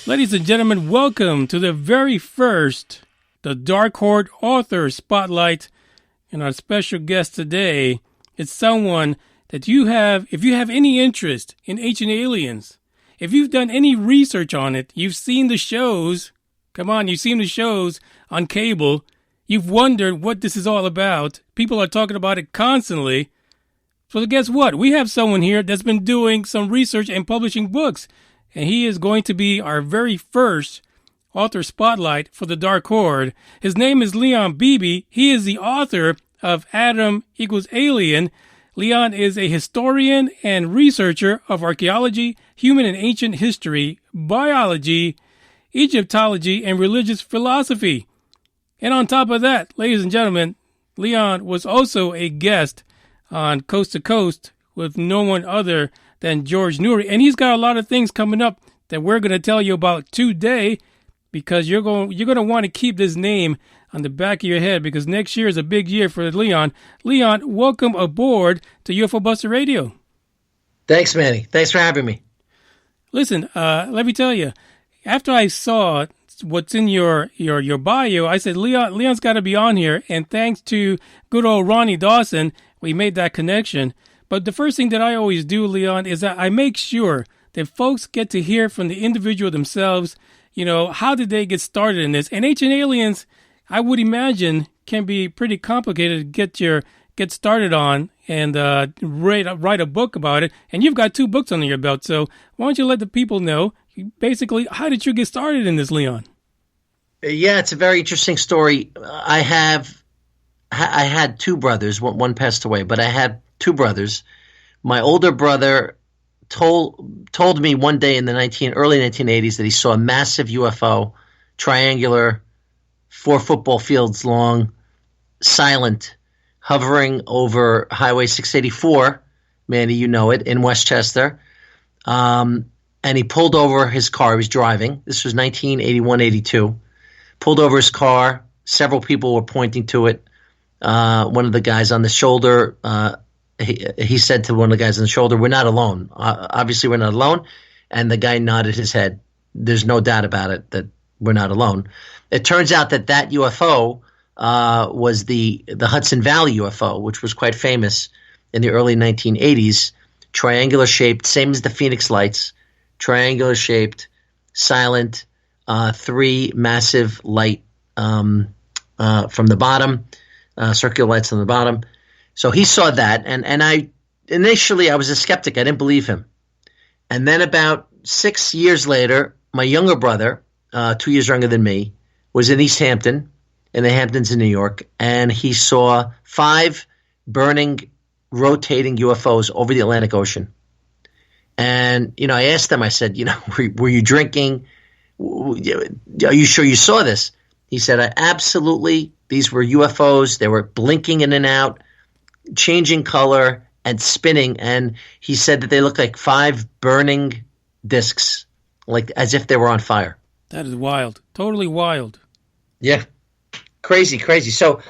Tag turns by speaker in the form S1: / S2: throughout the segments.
S1: Ladies and gentlemen, welcome to the very first The Dark Horde Author Spotlight. And our special guest today is someone that if you have any interest in ancient aliens, if you've done any research on it, you've seen the shows, you've seen the shows on cable, you've wondered what this is all about. People are talking about it constantly. So guess what? We have someone here that's been doing some research and publishing books. And he is going to be our very first author spotlight for the Dark Horde. His name is Leon Bibi. He is the author of Adam Equals Alien. Leon is a historian and researcher of archaeology, human and ancient history, biology, Egyptology, and religious philosophy. And on top of that, ladies and gentlemen, Leon was also a guest on Coast to Coast with no one other than George Noory. And he's got a lot of things coming up that we're going to tell you about today, because you're going to want to keep this name on the back of your head, because next year is a big year for Leon. Leon, welcome aboard to UFO Buster Radio.
S2: Thanks, Manny. Thanks for having me.
S1: Listen, let me tell you, after I saw what's in your bio, I said, Leon's got to be on here. And thanks to good old Ronnie Dawson, we made that connection. But the first thing that I always do, Leon, is that I make sure that folks get to hear from the individual themselves. You know, how did they get started in this? And ancient aliens, I would imagine, can be pretty complicated to get started on and write a book about it. And you've got 2 books under your belt. So why don't you let the people know, basically, how did you get started in this, Leon?
S2: Yeah, it's a very interesting story. I had 2 brothers. One passed away, but I had 2 brothers. My older brother told me one day in the early 1980s that he saw a massive UFO, triangular, 4 football fields long, silent, hovering over Highway 684. Manny, you know it, in Westchester. And he pulled over his car. He was driving. This was 1981-82. Pulled over his car. Several people were pointing to it. One of the guys on the shoulder, he said to one of the guys on the shoulder, "We're not alone. Obviously, we're not alone." And the guy nodded his head. There's no doubt about it that we're not alone. It turns out that UFO was the Hudson Valley Ufo, which was quite famous in the early 1980s. Triangular shaped, same as the Phoenix Lights. Triangular shaped, silent, 3 massive light from the bottom. Circular lights on the bottom. So he saw that, and I was a skeptic. I didn't believe him. And then about 6 years later, my younger brother, 2 years younger than me, was in East Hampton, in the Hamptons in New York, and he saw 5 burning, rotating UFOs over the Atlantic Ocean. And, I asked him, I said, were you drinking? Are you sure you saw this? He said, absolutely. These were UFOs. They were blinking in and out, changing color and spinning. And he said that they looked like 5 burning discs, like as if they were on fire.
S1: That is wild. Totally wild.
S2: Yeah. Crazy. So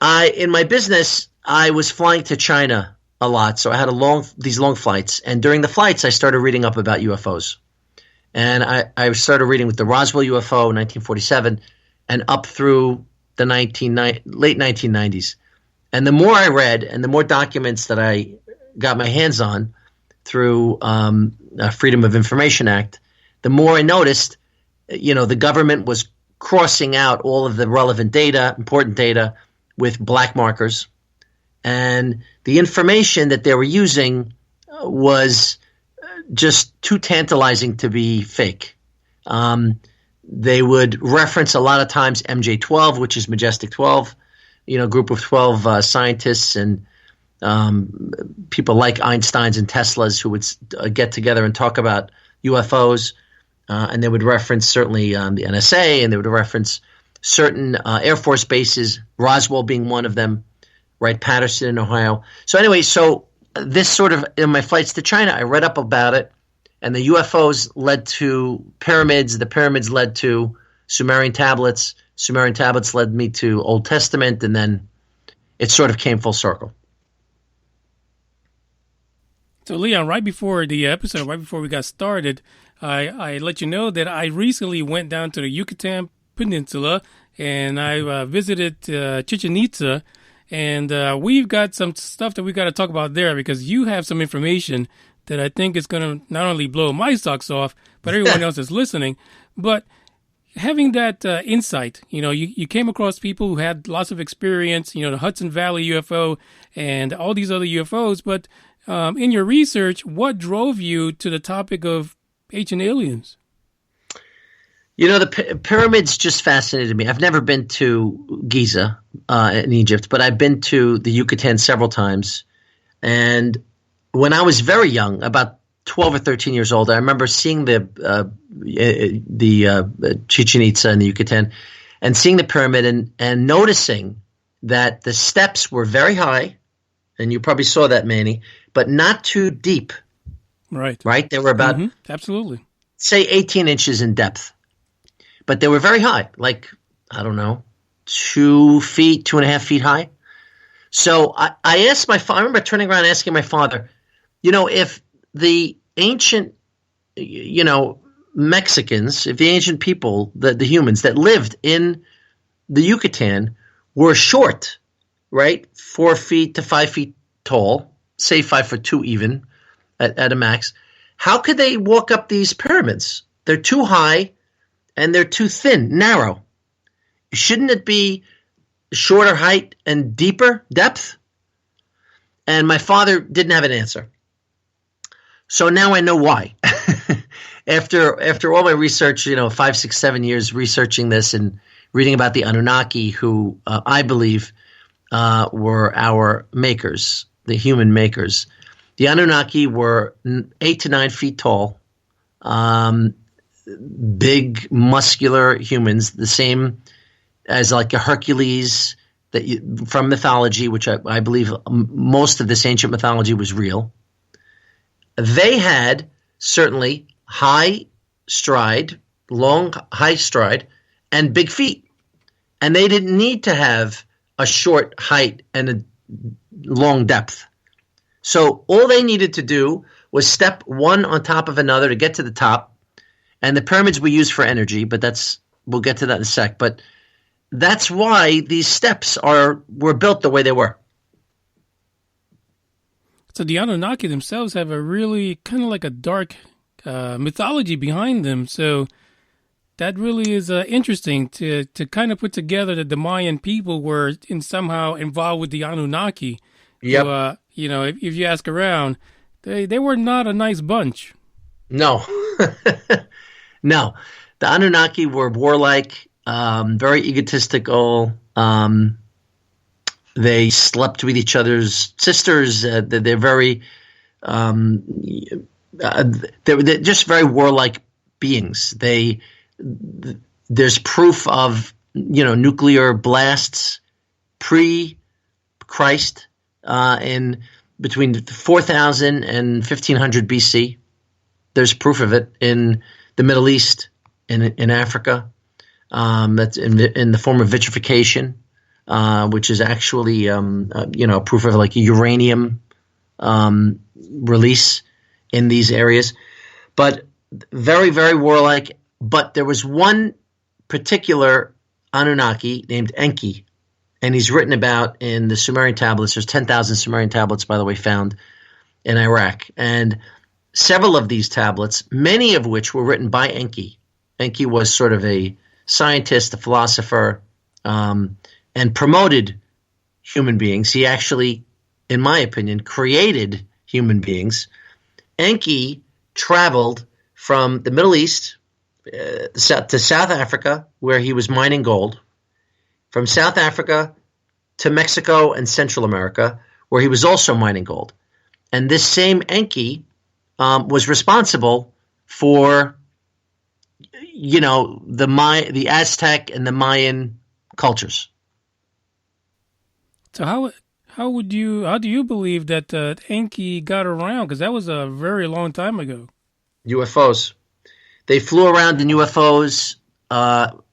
S2: in my business, I was flying to China a lot. So I had these long flights. And during the flights, I started reading up about UFOs. And I started reading with the Roswell UFO in 1947 and up through the late 1990s. And the more I read and the more documents that I got my hands on through Freedom of Information Act, the more I noticed, the government was crossing out all of the relevant data, important data, with black markers. And the information that they were using was just too tantalizing to be fake. They would reference a lot of times MJ-12, which is Majestic 12, a group of 12 scientists and people like Einsteins and Teslas who would get together and talk about UFOs. And they would reference certainly the NSA, and they would reference certain Air Force bases, Roswell being one of them, Wright-Patterson in Ohio. So anyway, this sort of, in my flights to China, I read up about it. And the UFOs led to pyramids. The pyramids led to Sumerian tablets. Sumerian tablets led me to Old Testament. And then it sort of came full circle.
S1: So, Leon, right before the episode, right before we got started, I let you know that I recently went down to the Yucatan Peninsula and I visited Chichen Itza. And we've got some stuff that we got to talk about there because you have some information that I think is going to not only blow my socks off, but everyone else is listening. But having that insight, you came across people who had lots of experience, the Hudson Valley UFO and all these other UFOs. But in your research, what drove you to the topic of ancient aliens?
S2: The pyramids just fascinated me. I've never been to Giza in Egypt, but I've been to the Yucatan several times. And when I was very young, about 12 or 13 years old, I remember seeing the Chichen Itza in the Yucatan and seeing the pyramid and noticing that the steps were very high, and you probably saw that, Manny, but not too deep.
S1: Right.
S2: Right? They were about,
S1: absolutely,
S2: say 18 inches in depth. But they were very high, like, I don't know, 2 feet, 2.5 feet high. So I asked my father, I remember turning around and asking my father, if the ancient, Mexicans, if the ancient people, the humans that lived in the Yucatan were short, right, 4 feet to 5 feet tall, say 5'2" even at a max, how could they walk up these pyramids? They're too high. And they're too thin, narrow. Shouldn't it be shorter height and deeper depth? And my father didn't have an answer. So now I know why. After all my research, 5, 6, 7 years researching this and reading about the Anunnaki, who I believe were our makers, the human makers. The Anunnaki were 8 to 9 feet tall. Big, muscular humans, the same as like a Hercules from mythology, which I believe most of this ancient mythology was real. They had certainly high stride, and big feet. And they didn't need to have a short height and a long depth. So all they needed to do was step one on top of another to get to the top. And the pyramids were used for energy, but we'll get to that in a sec. But that's why these steps were built the way they were.
S1: So the Anunnaki themselves have a really kind of like a dark mythology behind them. So that really is interesting to kind of put together that the Mayan people were somehow involved with the Anunnaki.
S2: Yep.
S1: So, if you ask around, they were not a nice bunch.
S2: No. No, the Anunnaki were warlike, very egotistical. They slept with each other's sisters. They're very, they're just very warlike beings. There's proof of nuclear blasts pre-Christ in between 4000 and 1500 BC. There's proof of it in the Middle East, in Africa. That's in the form of vitrification, which is actually proof of like uranium release in these areas. But very, very warlike. But there was one particular Anunnaki named Enki, and he's written about in the Sumerian tablets. There's 10,000 Sumerian tablets, by the way, found in Iraq. And several of these tablets, many of which were written by Enki. Enki was sort of a scientist, a philosopher, and promoted human beings. He actually, in my opinion, created human beings. Enki traveled from the Middle East to South Africa, where he was mining gold, from South Africa to Mexico and Central America, where he was also mining gold. And this same Enki was responsible for, the Aztec and the Mayan cultures.
S1: So how do you believe that Enki got around? Because that was a very long time ago.
S2: UFOs. They flew around in UFOs,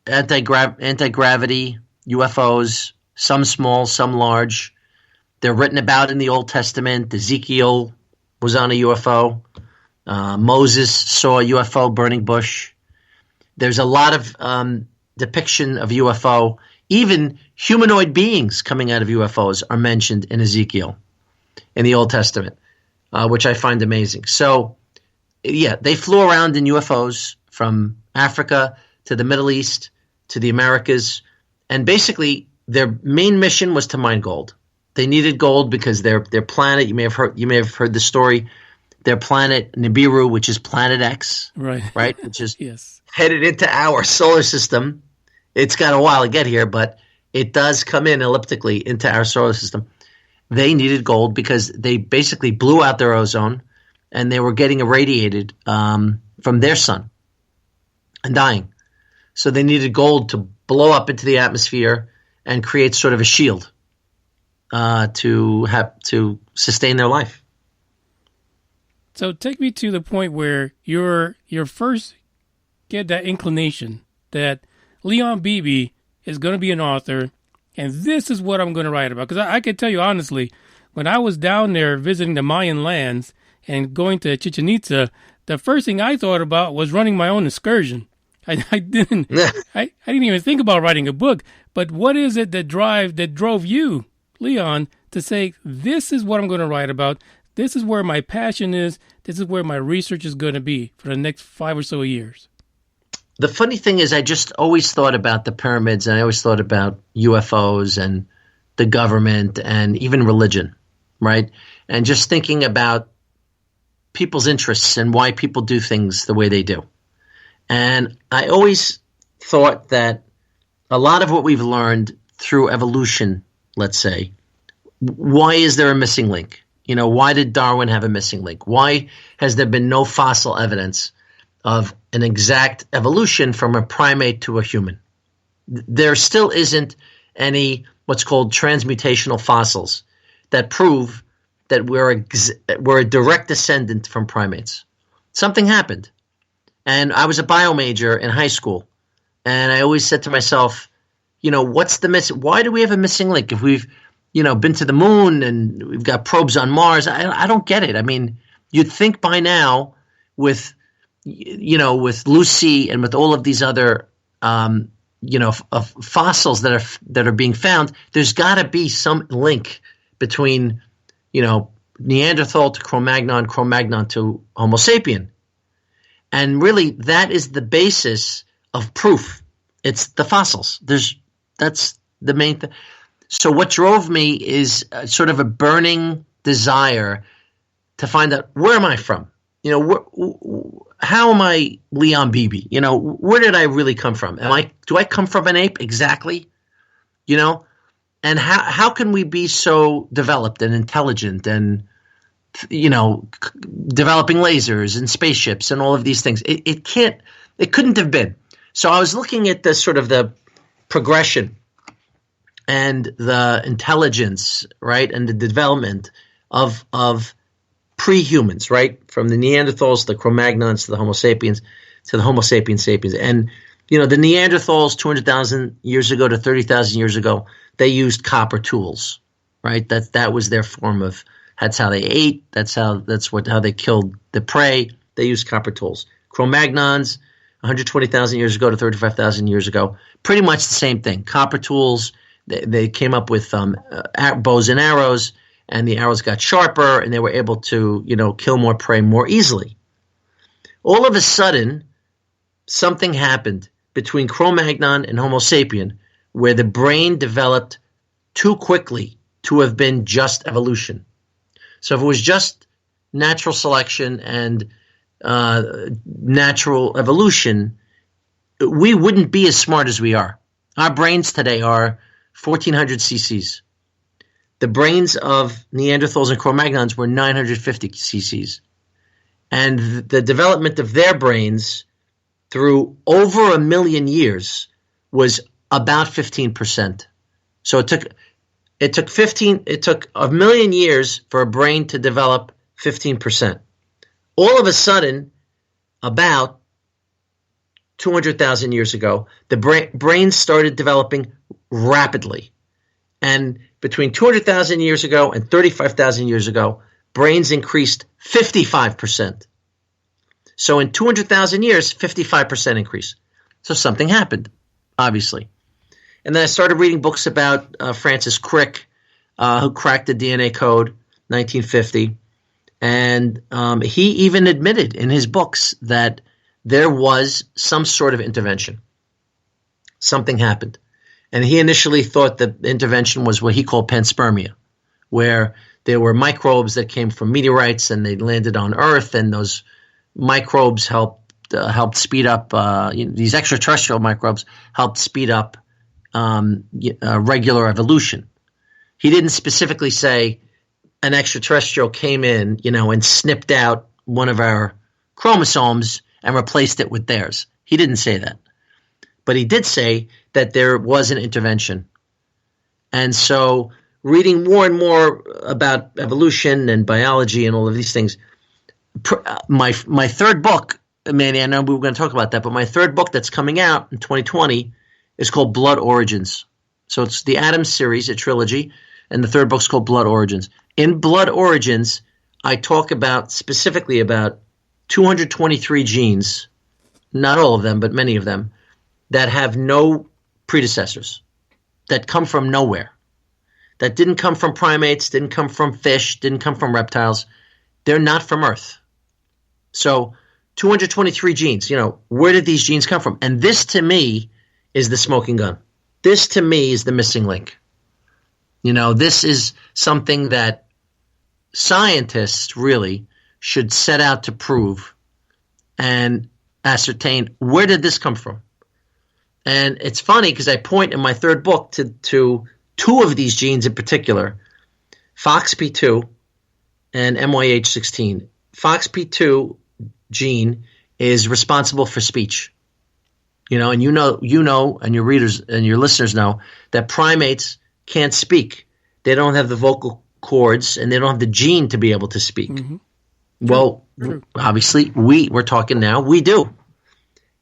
S2: anti-gravity UFOs, some small, some large. They're written about in the Old Testament. Ezekiel was on a UFO. Moses saw a UFO burning bush. There's a lot of depiction of UFO. Even humanoid beings coming out of UFOs are mentioned in Ezekiel in the Old Testament, which I find amazing. So, yeah, they flew around in UFOs from Africa to the Middle East to the Americas, and basically their main mission was to mine gold. They needed gold because their planet, you may have heard the story, their planet Nibiru, which is Planet X, right, which is
S1: yes,
S2: headed into our solar system. It's got a while to get here, but it does come in elliptically into our solar system. They needed gold because they basically blew out their ozone, and they were getting irradiated from their sun and dying. So they needed gold to blow up into the atmosphere and create sort of a shield to sustain their life.
S1: So take me to the point where you're first get that inclination that Leon Bibi is going to be an author, and this is what I'm going to write about. Because I can tell you honestly, when I was down there visiting the Mayan lands and going to Chichen Itza, the first thing I thought about was running my own excursion. I didn't even think about writing a book. But what is it that drove you, Leon, to say, this is what I'm going to write about? This is where my passion is. This is where my research is going to be for the next 5 or so years.
S2: The funny thing is I just always thought about the pyramids, and I always thought about UFOs and the government and even religion, right? And just thinking about people's interests and why people do things the way they do. And I always thought that a lot of what we've learned through evolution, let's say, why is there a missing link? You know, why did Darwin have a missing link? Why has there been no fossil evidence of an exact evolution from a primate to a human? There still isn't any what's called transmutational fossils that prove that we're a direct descendant from primates. Something happened. And I was a bio major in high school, and I always said to myself, you know, what's the why do we have a missing link? If we've, you know, been to the moon and we've got probes on Mars, I don't get it. I mean, you'd think by now with Lucy and with all of these other, fossils that are being found, there's got to be some link between, you know, Neanderthal to Cro-Magnon, Cro-Magnon to Homo sapien. And really, that is the basis of proof. It's the fossils. That's the main thing. So what drove me is sort of a burning desire to find out, where am I from? You know, how am I Leon Bibi? You know, where did I really come from? Do I come from an ape? Exactly. You know, and how can we be so developed and intelligent and, you know, developing lasers and spaceships and all of these things? It couldn't have been. So I was looking at the sort of the progression and the intelligence, right, and the development of pre-humans, right, from the Neanderthals, the Cro-Magnons, to the Homo sapiens, to the Homo sapiens sapiens. And, you know, the Neanderthals 200,000 years ago to 30,000 years ago, they used copper tools, right? That was their form of, that's how they ate. That's how they killed the prey. They used copper tools. Cro-Magnons, 120,000 years ago to 35,000 years ago, pretty much the same thing. Copper tools. They came up with bows and arrows, and the arrows got sharper, and they were able to, you know, kill more prey more easily. All of a sudden, something happened between Cro-Magnon and Homo sapien, where the brain developed too quickly to have been just evolution. So if it was just natural selection and natural evolution, we wouldn't be as smart as we are. Our brains today are 1,400 cc's. The brains of Neanderthals and Cro-Magnons were 950 cc's. And the development of their brains through over 1 million years was about 15%. So it took 1 million years for a brain to develop 15%. All of a sudden, about 200,000 years ago, the brain started developing rapidly. And between 200,000 years ago and 35,000 years ago, brains increased 55%. So in 200,000 years, 55% increase. So something happened, obviously. And then I started reading books about Francis Crick, who cracked the DNA code, 1950. And he even admitted in his books that there was some sort of intervention. Something happened. And he initially thought the intervention was what he called panspermia, where there were microbes that came from meteorites and they landed on Earth, and those microbes helped speed up, these extraterrestrial microbes helped speed up regular evolution. He didn't specifically say an extraterrestrial came in, and snipped out one of our chromosomes and replaced it with theirs. He didn't say that. But he did say that there was an intervention. And so reading more and more about evolution and biology and all of these things, my third book, Manny, I know we were going to talk about that, but my third book that's coming out in 2020 is called Blood Origins. So it's the Adams series, a trilogy, and the third book's called Blood Origins. In Blood Origins, I talk specifically about 223 genes, not all of them, but many of them, that have no predecessors, that come from nowhere, that didn't come from primates, didn't come from fish, didn't come from reptiles. They're not from Earth. So 223 genes, where did these genes come from? And this to me is the smoking gun. This to me is the missing link. This is something that scientists really should set out to prove and ascertain, where did this come from? And it's funny because I point in my third book to two of these genes in particular, FOXP2 and MYH16. FOXP2 gene is responsible for speech. And you know, and your readers and your listeners know that primates can't speak. They don't have the vocal cords and they don't have the gene to be able to speak. Mm-hmm. Well, True. Obviously we're talking now, we do.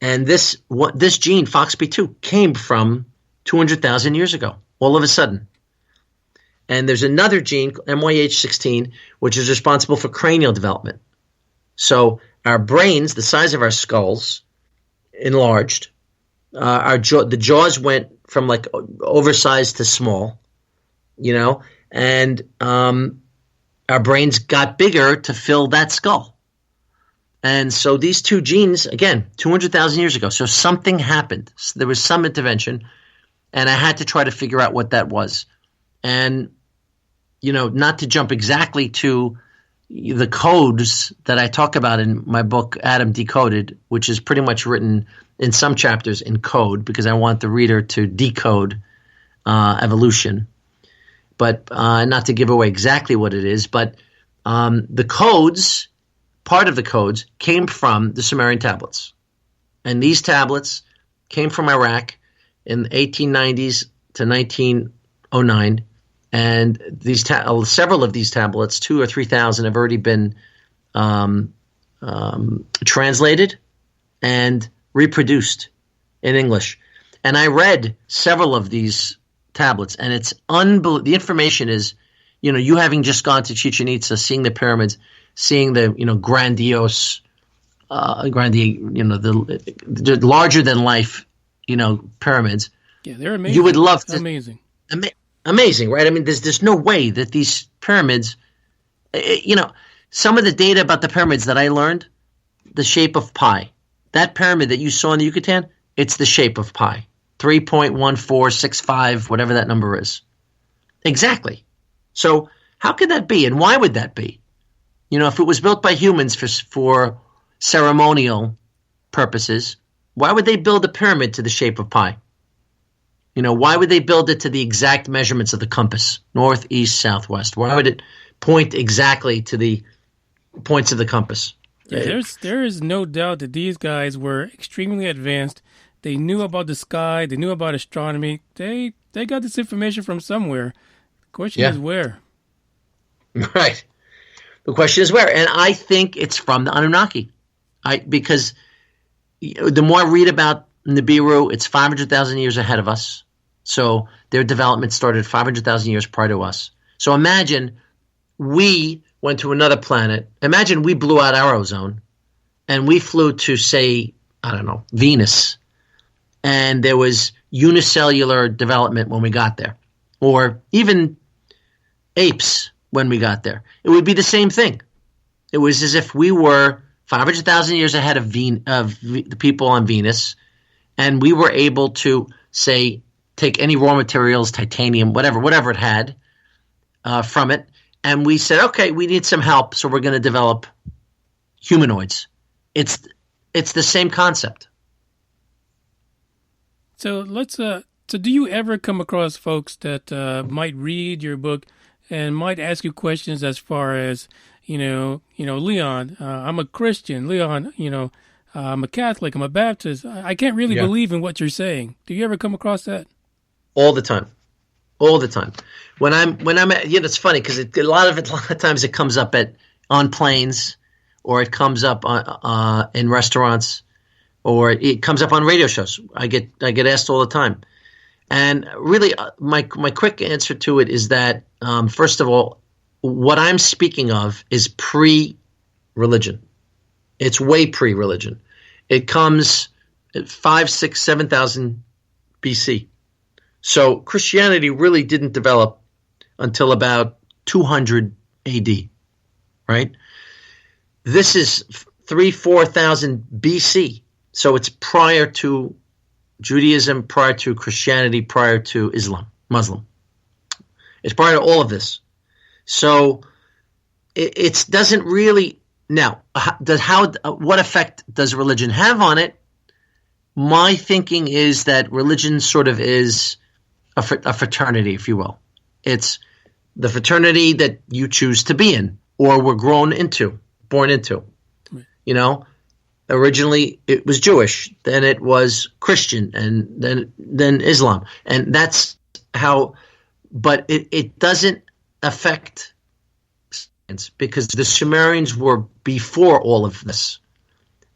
S2: And this gene, FOXP2, came from 200,000 years ago, all of a sudden. And there's another gene, MYH16, which is responsible for cranial development. So our brains, the size of our skulls, enlarged. The jaws went from like oversized to small, and our brains got bigger to fill that skull. And so these two genes, again, 200,000 years ago. So something happened. So there was some intervention, and I had to try to figure out what that was. And, not to jump exactly to the codes that I talk about in my book, Adam Decoded, which is pretty much written in some chapters in code because I want the reader to decode evolution. But not to give away exactly what it is, but the codes, part of the codes, came from the Sumerian tablets. And these tablets came from Iraq in the 1890s to 1909. And these several of these tablets, 2,000 or 3,000, have already been translated and reproduced in English. And I read several of these tablets, and it's unbelievable. The information is, you having just gone to Chichen Itza, seeing the pyramids, seeing the grandiose, the larger than life, pyramids.
S1: Yeah, they're amazing.
S2: You would love to.
S1: Amazing.
S2: Amazing, right? I mean, there's no way that these pyramids, some of the data about the pyramids that I learned, the shape of pi. That pyramid that you saw in the Yucatan, it's the shape of pi. 3.1465, whatever that number is. Exactly. So how could that be, and why would that be? If it was built by humans for ceremonial purposes, why would they build a pyramid to the shape of pi? Why would they build it to the exact measurements of the compass, north, east, southwest? Why would it point exactly to the points of the compass?
S1: Yeah, there is no doubt that these guys were extremely advanced. They knew about the sky. They knew about astronomy. They got this information from somewhere. The question is where.
S2: Right. The question is where, and I think it's from the Anunnaki. Because the more I read about Nibiru, it's 500,000 years ahead of us. So their development started 500,000 years prior to us. So imagine we went to another planet. Imagine we blew out our ozone and we flew to, say, I don't know, Venus, and there was unicellular development when we got there, or even apes when we got there. It would be the same thing. It was as if we were 500,000 years ahead of the people on Venus, and we were able to, say, take any raw materials, titanium, whatever it had from it, and we said, okay, we need some help, so we're going to develop humanoids. It's the same concept.
S1: So let's. So do you ever come across folks that might read your book and might ask you questions as far as, Leon, I'm a Christian. Leon, I'm a Catholic. I'm a Baptist. I can't really believe in what you're saying. Do you ever come across that?
S2: All the time. When I'm at, it's funny because a lot of times it comes up on planes, or it comes up in restaurants, or it comes up on radio shows. I get asked all the time, and really, my quick answer to it is that first of all, what I'm speaking of is pre-religion. It's way pre-religion. It comes at 5, 6, 7,000 BC. So Christianity really didn't develop until about 200 AD, right? This is 3,000-4,000 BC. So it's prior to Judaism, prior to Christianity, prior to Muslim. It's prior to all of this. So it doesn't really. Now, what effect does religion have on it? My thinking is that religion sort of is a fraternity, if you will. It's the fraternity that you choose to be in, or were born into. Right. Originally it was Jewish, then it was Christian, and then Islam, and that's how. But it doesn't affect science, because the Sumerians were before all of this,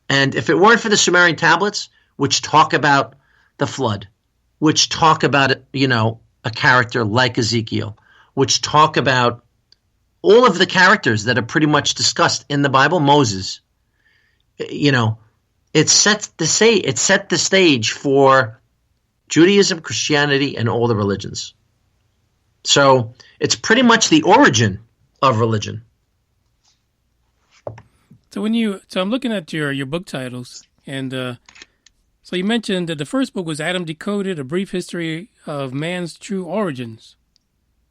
S2: and if it weren't for the Sumerian tablets, which talk about the flood, which talk about a character like Ezekiel, which talk about all of the characters that are pretty much discussed in the Bible, Moses. It set the stage for Judaism, Christianity, and all the religions. So it's pretty much the origin of religion.
S1: So I'm looking at your book titles, and so you mentioned that the first book was Adam Decoded: A Brief History of Man's True Origins.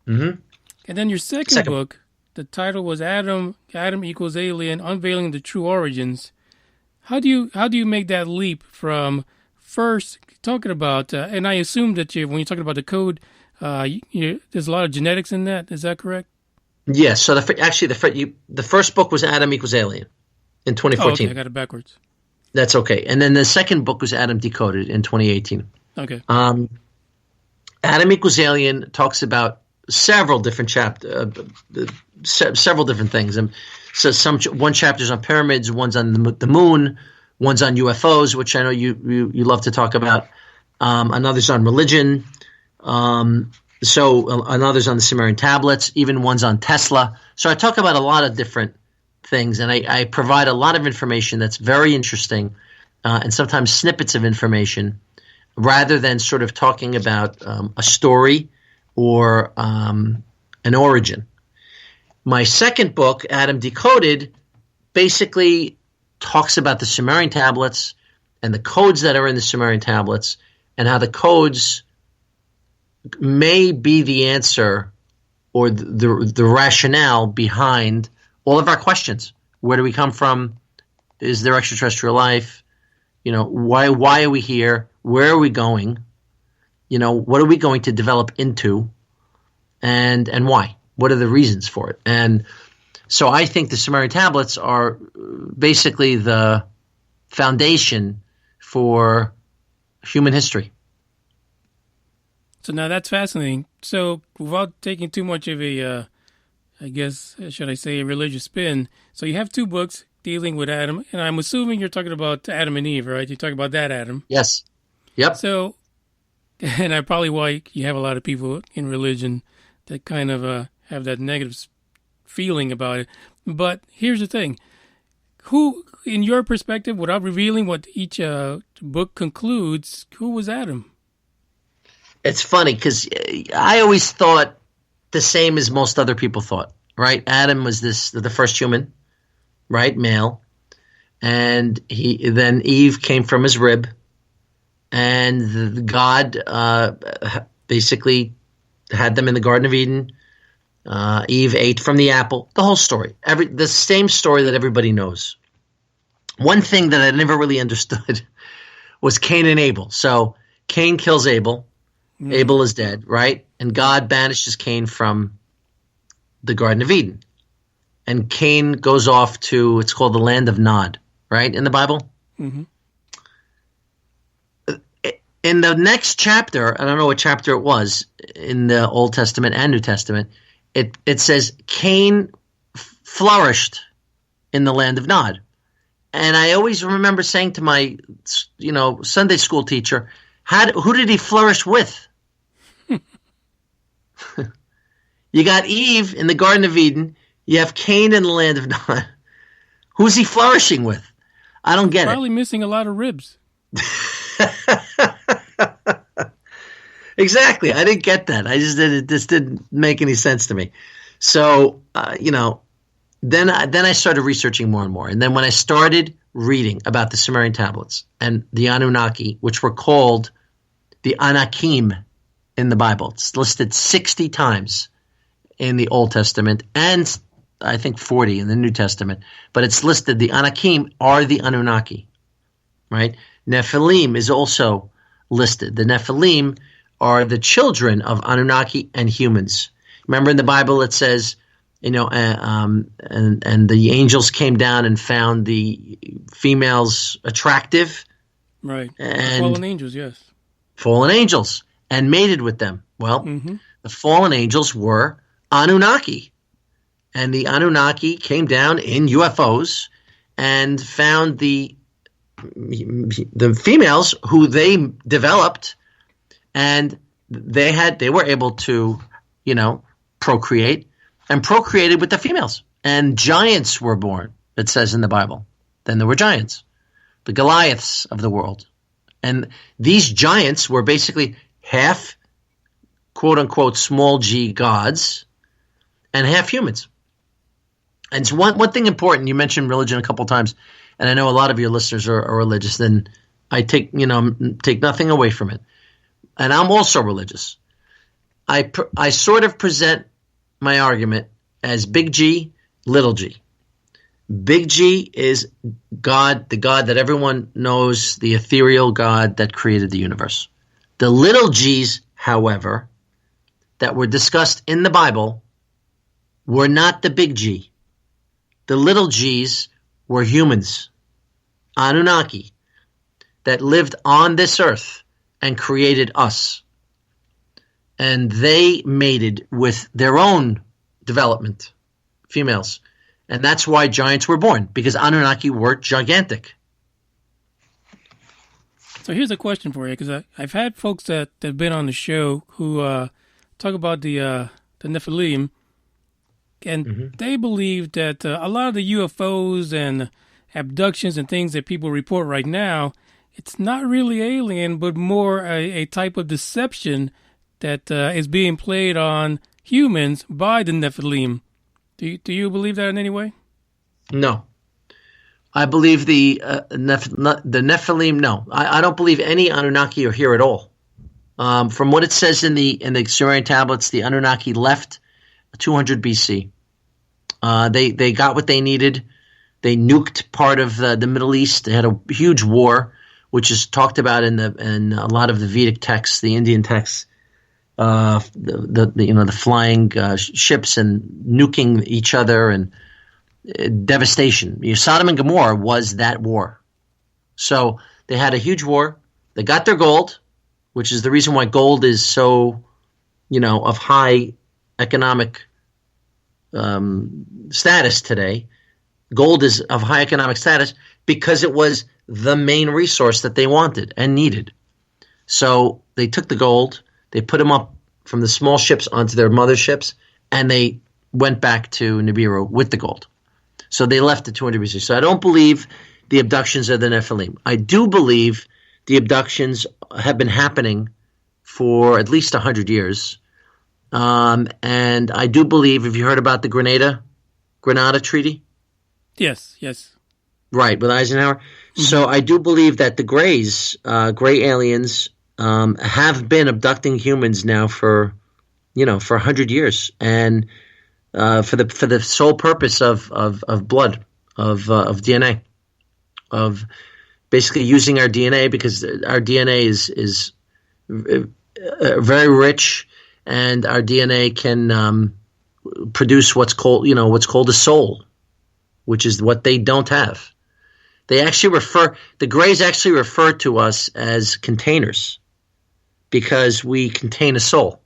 S1: Mm-hmm. And then your second book, the title was Adam equals Alien: Unveiling the True Origins. How do you make that leap from first talking about, and I assume that when you're talking about the code, there's a lot of genetics in that. Is that correct?
S2: Yes. So the first book was Adam equals Alien in 2014.
S1: Oh, okay, I got it backwards.
S2: That's okay. And then the second book was Adam Decoded in 2018.
S1: Okay.
S2: Adam equals Alien talks about several different several different things. And so one chapter's on pyramids, one's on the moon, one's on UFOs, which I know you love to talk about. Another's on religion. So another's on the Sumerian tablets. Even one's on Tesla. So I talk about a lot of different things, and I provide a lot of information that's very interesting, and sometimes snippets of information, rather than sort of talking about a story or an origin. My second book, Adam Decoded, basically talks about the Sumerian tablets and the codes that are in the Sumerian tablets, and how the codes may be the answer or the rationale behind all of our questions. Where do we come from? Is there extraterrestrial life? Why are we here? Where are we going? What are we going to develop into? And why? What are the reasons for it? And so I think the Sumerian tablets are basically the foundation for human history.
S1: So now that's fascinating. So without taking too much of a, I guess, should I say, a religious spin, so you have two books dealing with Adam, and I'm assuming you're talking about Adam and Eve, right? You're talking about that Adam.
S2: Yes. Yep.
S1: So, and I probably why you have a lot of people in religion that kind of have that negative feeling about it. But here's the thing. Who, in your perspective, without revealing what each book concludes, who was Adam?
S2: It's funny because I always thought the same as most other people thought, right? Adam was the first human, right, male, and then Eve came from his rib, and God basically had them in the Garden of Eden. Eve ate from the apple. The whole story, the same story that everybody knows. One thing that I never really understood was Cain and Abel. So Cain kills Abel. Abel is dead, right? And God banishes Cain from the Garden of Eden. And Cain goes off to, it's called the land of Nod, right, in the Bible? Mm-hmm. In the next chapter, I don't know what chapter it was, in the Old Testament and New Testament, it says Cain flourished in the land of Nod. And I always remember saying to my, Sunday school teacher, who did he flourish with? You got Eve in the Garden of Eden. You have Cain in the land of Nod. Who's he flourishing with? I don't get it.
S1: Probably missing a lot of ribs.
S2: Exactly. I didn't get that. This didn't make any sense to me. So, then I started researching more and more. And then when I started reading about the Sumerian tablets and the Anunnaki, which were called the Anakim in the Bible, it's listed 60 times in the Old Testament and I think 40 in the New Testament. But it's listed, the Anakim are the Anunnaki, right? Nephilim is also listed. The Nephilim are the children of Anunnaki and humans. Remember in the Bible it says, and the angels came down and found the females attractive.
S1: Right.
S2: And
S1: fallen angels, yes.
S2: Fallen angels, and mated with them. Well, the fallen angels were Anunnaki. And the Anunnaki came down in UFOs and found the females who they developed, and they were able to, procreate, and procreated with the females. And giants were born, it says in the Bible. Then there were giants, the Goliaths of the world. And these giants were basically half, quote unquote, small g gods and half humans. And it's one thing important, you mentioned religion a couple times, and I know a lot of your listeners are religious, then I take nothing away from it. And I'm also religious. I sort of present my argument as big G, little g. Big G is God, the God that everyone knows, the ethereal God that created the universe. The little g's, however, that were discussed in the Bible were not the big G. The little g's were humans, Anunnaki, that lived on this earth and created us. And they mated with their own development, females. And that's why giants were born, because Anunnaki were gigantic.
S1: So here's a question for you, because I've had folks that have been on the show who talk about the Nephilim, and they believe that a lot of the UFOs and abductions and things that people report right now, it's not really alien, but more a type of deception that is being played on humans by the Nephilim. Do you believe that in any way? No.
S2: I believe the Nephilim, no. I don't believe any Anunnaki are here at all. From what it says in the Sumerian tablets, the Anunnaki left 200 BC. They got what they needed. They nuked part of the Middle East. They had a huge war, which is talked about in a lot of the Vedic texts, the Indian texts. The flying ships and nuking each other and devastation. Sodom and Gomorrah was that war. So they had a huge war. They got their gold, which is the reason why gold is so, of high economic status today. Gold is of high economic status because it was the main resource that they wanted and needed. So they took the gold. They put them up from the small ships onto their motherships, and they went back to Nibiru with the gold. So they left at 200 BC. So I don't believe the abductions are the Nephilim. I do believe the abductions have been happening for at least 100 years. And I do believe, have you heard about the Grenada Treaty?
S1: Yes.
S2: Right, with Eisenhower. Mm-hmm. So I do believe that the Greys, gray aliens, have been abducting humans now for 100 years, and for the sole purpose of blood, of DNA, of basically using our DNA, because our DNA is very rich, and our DNA can produce what's called a soul, which is what they don't have. The Greys actually refer to us as containers, because we contain a soul.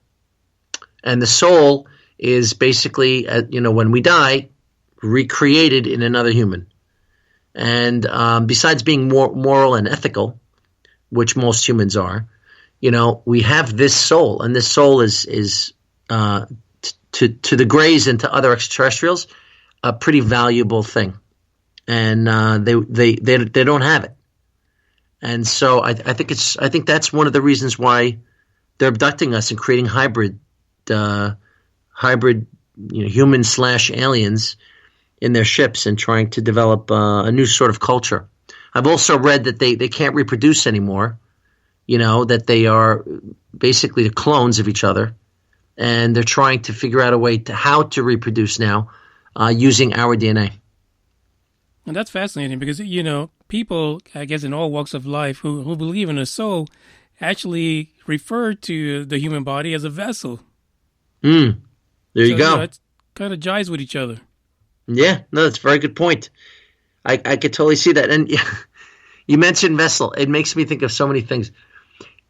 S2: And the soul is basically, when we die, recreated in another human. And besides being moral and ethical, which most humans are, we have this soul. And this soul is to the Greys and to other extraterrestrials, a pretty valuable thing. And they don't have it. And so I think that's one of the reasons why they're abducting us and creating hybrid human/aliens in their ships and trying to develop a new sort of culture. I've also read that they can't reproduce anymore, that they are basically the clones of each other, and they're trying to figure out a way to how to reproduce now using our DNA.
S1: And that's fascinating because, people, I guess, in all walks of life who believe in a soul actually refer to the human body as a vessel.
S2: There you go.
S1: It kind of jives with each other.
S2: Yeah, no, that's a very good point. I could totally see that. And you mentioned vessel. It makes me think of so many things.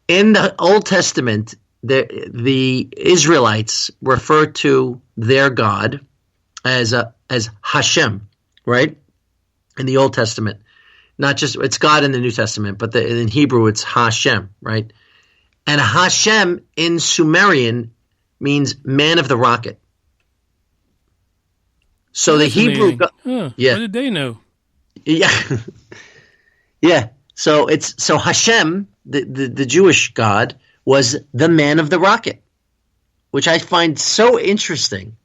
S2: In the Old Testament, the Israelites refer to their God as Hashem, right? In the Old Testament. Not just, it's God in the New Testament, but in Hebrew it's Hashem, right? And Hashem in Sumerian means man of the rocket. So the Hebrew
S1: What did they know?
S2: Yeah. Yeah. So Hashem, the Jewish God, was the man of the rocket, which I find so interesting.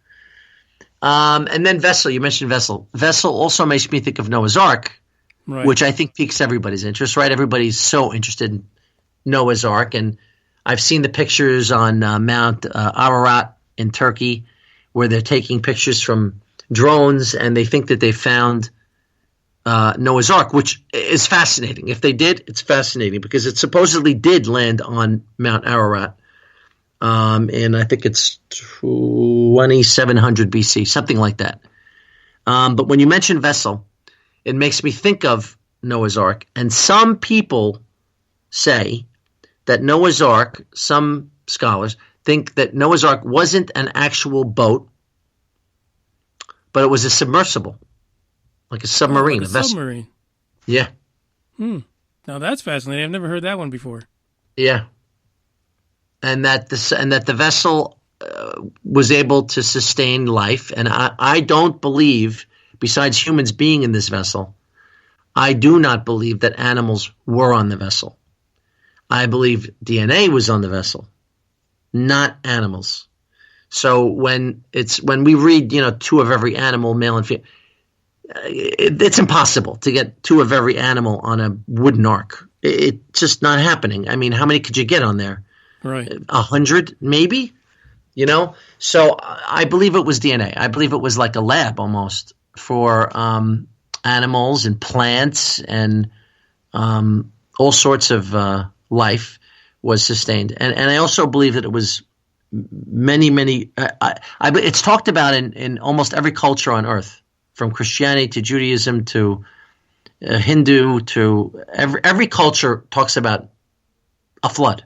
S2: And then vessel, you mentioned vessel. Vessel also makes me think of Noah's Ark, right, which I think piques everybody's interest, right? Everybody's so interested in Noah's Ark. And I've seen the pictures on Mount Ararat in Turkey, where they're taking pictures from drones, and they think that they found Noah's Ark, which is fascinating. If they did, it's fascinating because it supposedly did land on Mount Ararat. And I think it's 2700 BC, something like that. But when you mention vessel, it makes me think of Noah's Ark. And some people say that Noah's Ark, some scholars think that Noah's Ark wasn't an actual boat, but it was a submersible, like a submarine.
S1: Like a submarine.
S2: Yeah.
S1: Now that's fascinating. I've never heard that one before.
S2: Yeah. And that the vessel was able to sustain life. And I don't believe, besides humans being in this vessel, I do not believe that animals were on the vessel. I believe DNA was on the vessel, not animals. So when we read, two of every animal, male and female, it's impossible to get two of every animal on a wooden ark. It's just not happening. I mean, how many could you get on there?
S1: Right.
S2: 100, maybe, So I believe it was DNA. I believe it was like a lab almost for animals and plants and all sorts of life was sustained. And I also believe that it was many. It's talked about in almost every culture on earth, from Christianity to Judaism to Hindu to every culture talks about a flood.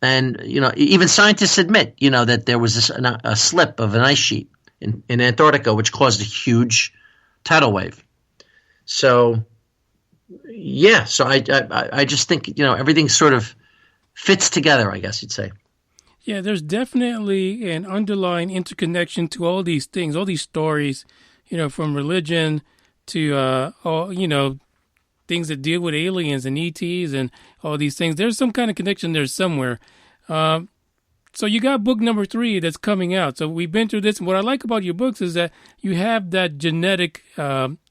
S2: And, even scientists admit, that there was a slip of an ice sheet in Antarctica, which caused a huge tidal wave. So, yeah, so I just think, everything sort of fits together, I guess you'd say.
S1: Yeah, there's definitely an underlying interconnection to all these things, all these stories, from religion to all, things that deal with aliens and ETs and all these things. There's some kind of connection there somewhere. So you got book number 3 that's coming out. So we've been through this. And what I like about your books is that you have that genetic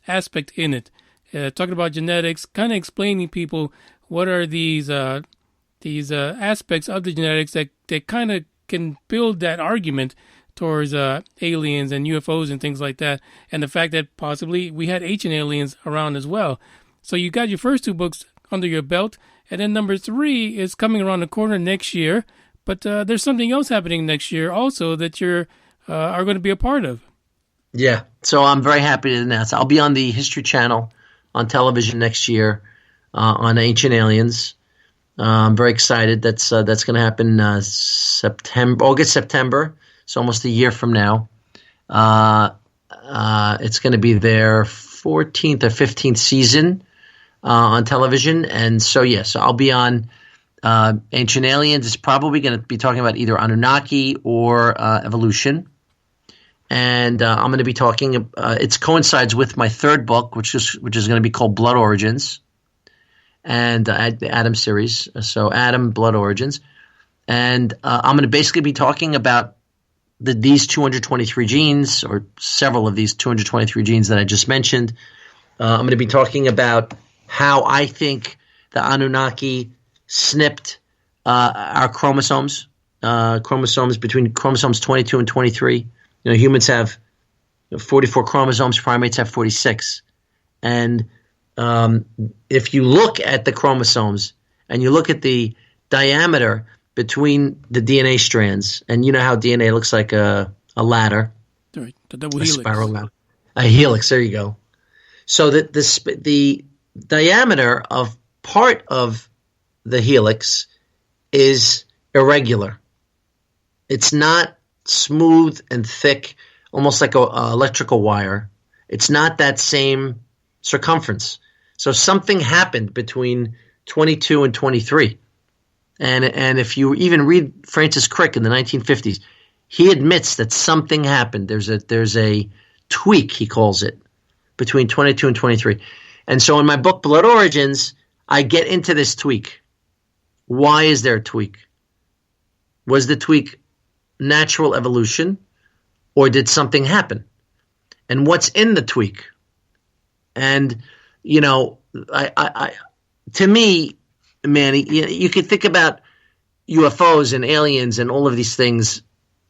S1: aspect in it. Talking about genetics, kind of explaining people what are these aspects of the genetics that kind of can build that argument towards aliens and UFOs and things like that. And the fact that possibly we had ancient aliens around as well. So you got your first 2 books under your belt. And then number 3 is coming around the corner next year. But there's something else happening next year also that you're are going to be a part of.
S2: Yeah, so I'm very happy to announce I'll be on the History Channel on television next year on Ancient Aliens. I'm very excited. That's going to happen August, September. It's almost a year from now. It's going to be their 14th or 15th season on television. And so, so I'll be on Ancient Aliens. It's probably going to be talking about either Anunnaki or evolution. And I'm going to be talking. It coincides with my 3rd book, which is going to be called Blood Origins, and the Adam series. So Adam, Blood Origins, and I'm going to basically be talking about these 223 genes, or several of these 223 genes that I just mentioned. I'm going to be talking about how I think the Anunnaki snipped our chromosomes between chromosomes 22 and 23. Humans have 44 chromosomes, primates have 46. And if you look at the chromosomes and you look at the diameter between the DNA strands, and you know how DNA looks like a ladder,
S1: right, the double helix.
S2: Spiral ladder. A helix, there you go. So that the diameter of part of the helix is irregular. It's not smooth and thick, almost like a electrical wire. It's not that same circumference. So something happened between 22 and 23. And if you even read Francis Crick in the 1950s, he admits that something happened. There's a tweak, he calls it, between 22 and 23. And so in my book, Blood Origins, I get into this tweak. Why is there a tweak? Was the tweak natural evolution, or did something happen? And what's in the tweak? And, to me, Manny, you could think about UFOs and aliens and all of these things,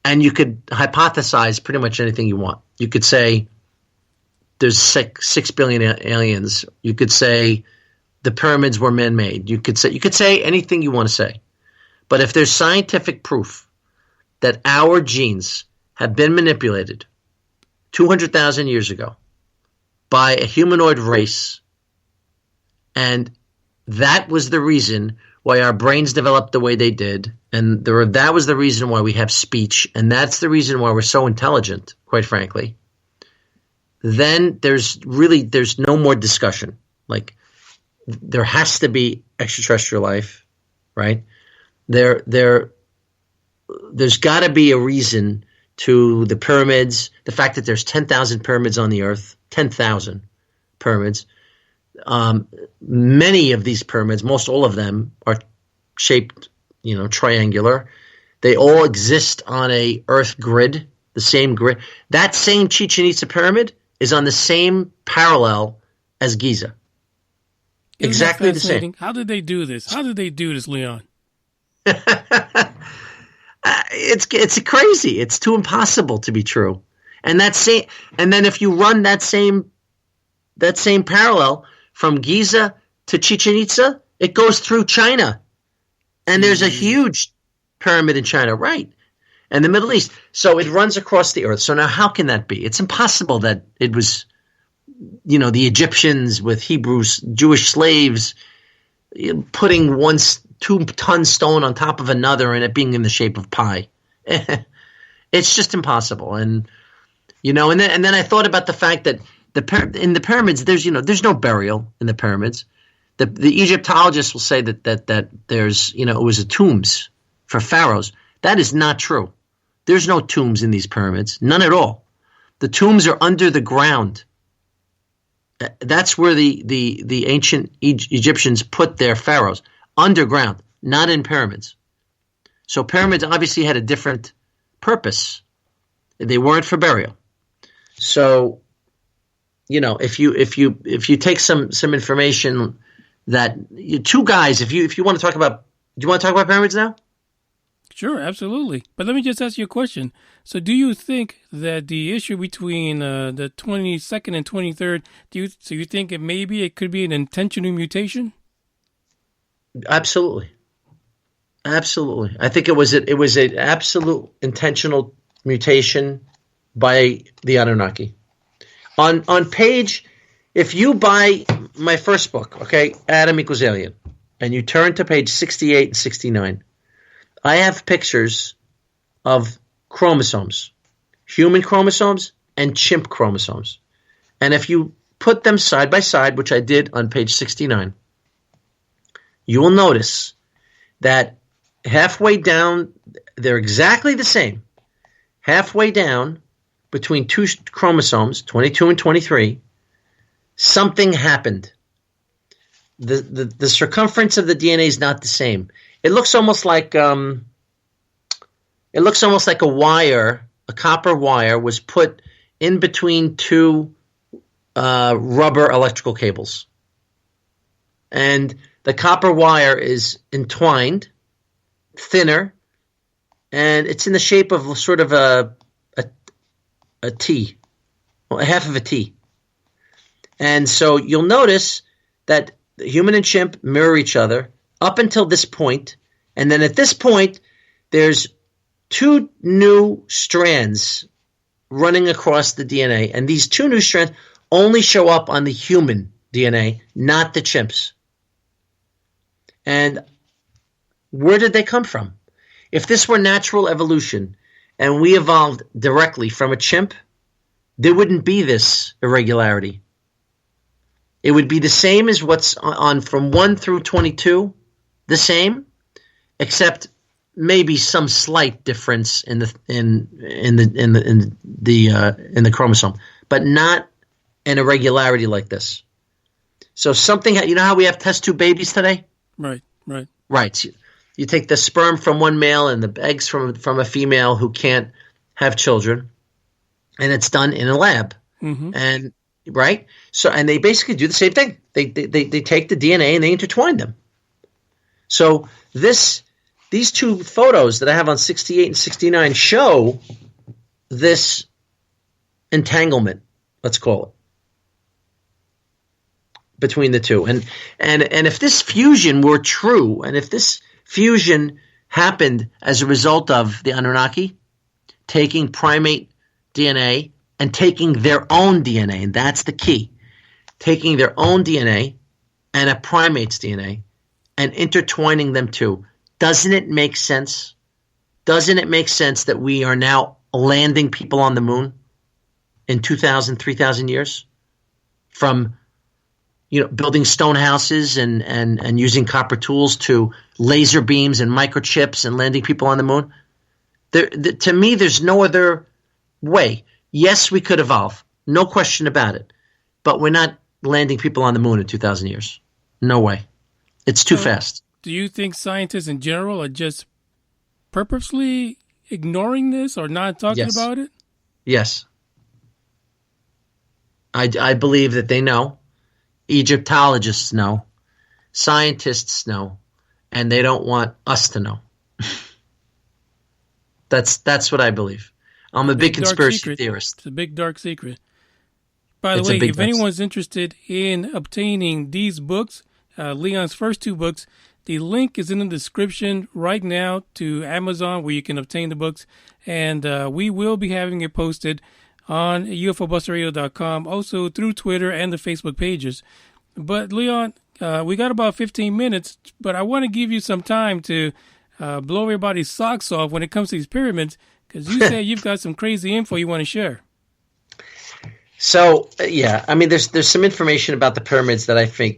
S2: and you could hypothesize pretty much anything you want. You could say there's 6 billion aliens. You could say the pyramids were man-made. You could say anything you want to say. But if there's scientific proof that our genes have been manipulated 200,000 years ago by a humanoid race, and that was the reason why our brains developed the way they did, and that was the reason why we have speech, and that's the reason why we're so intelligent, quite frankly, then there's no more discussion. Like, there has to be extraterrestrial life, right? There's got to be a reason to the pyramids, the fact that there's 10,000 pyramids on the earth, 10,000 pyramids. Many of these pyramids, most all of them, are shaped, triangular. They all exist on a earth grid, the same grid. That same Chichen Itza pyramid is on the same parallel as Giza. Exactly the same.
S1: How did they do this? Leon?
S2: It's crazy. It's too impossible to be true. And then if you run that same parallel from Giza to Chichen Itza, it goes through China. And there's a huge pyramid in China, right? And the Middle East. So it runs across the earth. So now how can that be? It's impossible that it was, the Egyptians with Hebrews, Jewish slaves, putting 2-ton stone on top of another and it being in the shape of pie. It's just impossible. And, and then I thought about the fact that in the pyramids, there's no burial in the pyramids. The Egyptologists will say that there's, it was tombs for pharaohs. That is not true. There's no tombs in these pyramids, none at all. The tombs are under the ground. That's where the ancient Egyptians put their pharaohs, underground, not in pyramids. So pyramids obviously had a different purpose. They weren't for burial. So, if you take some information that two guys, if you want to talk about, do you want to talk about pyramids now?
S1: Sure, absolutely. But let me just ask you a question. So do you think that the issue between the 22nd and 23rd, you think it could be an intentional mutation?
S2: Absolutely. Absolutely. I think it was an absolute intentional mutation by the Anunnaki. On page, if you buy my first book, okay, Adam Equals Alien, and you turn to page 68 and 69, I have pictures of chromosomes, human chromosomes and chimp chromosomes. And if you put them side by side, which I did on page 69, you will notice that halfway down, they're exactly the same. Halfway down, between two chromosomes, 22 and 23, something happened. The circumference of the DNA is not the same. It looks almost like a wire, a copper wire, was put in between two rubber electrical cables, and the copper wire is entwined, thinner, and it's in the shape of sort of a T, well, half of a T. And so you'll notice that the human and chimp mirror each other up until this point, and then at this point, there's two new strands running across the DNA, and these two new strands only show up on the human DNA, not the chimps. And where did they come from? If this were natural evolution and we evolved directly from a chimp, there wouldn't be this irregularity. It would be the same as what's on from 1 through 22, the same, except maybe some slight difference in the chromosome, but not an irregularity like this. So something, you know how we have test tube babies today?
S1: Right.
S2: Right. You take the sperm from one male and the eggs from a female who can't have children, and it's done in a lab. Mm-hmm. And right. So, and they basically do the same thing. They take the DNA and they intertwine them. So these two photos that I have on 68 and 69 show this entanglement, let's call it, between the two. And if this fusion were true, and if this fusion happened as a result of the Anunnaki taking primate DNA and taking their own DNA, and that's the key, taking their own DNA and a primate's DNA and intertwining them too. Doesn't it make sense? Doesn't it make sense that we are now landing people on the moon in 2,000, 3,000 years? From building stone houses and using copper tools to laser beams and microchips and landing people on the moon. To me, there's no other way. Yes, we could evolve. No question about it. But we're not landing people on the moon in 2,000 years. No way. It's too fast.
S1: Do you think scientists in general are just purposely ignoring this or not talking about it?
S2: Yes. I believe that they know. Egyptologists know. Scientists know. And they don't want us to know. That's what I believe. I'm a big conspiracy theorist.
S1: It's a big dark secret. By the way, if anyone's interested in obtaining these books, Leon's first two books, the link is in the description right now to Amazon where you can obtain the books. And we will be having it posted on UFOBusterRadio.com, also through Twitter and the Facebook pages. But Leon, we got about 15 minutes, but I want to give you some time to blow everybody's socks off when it comes to these pyramids, because you say you've got some crazy info you want to share.
S2: So, I mean, there's some information about the pyramids that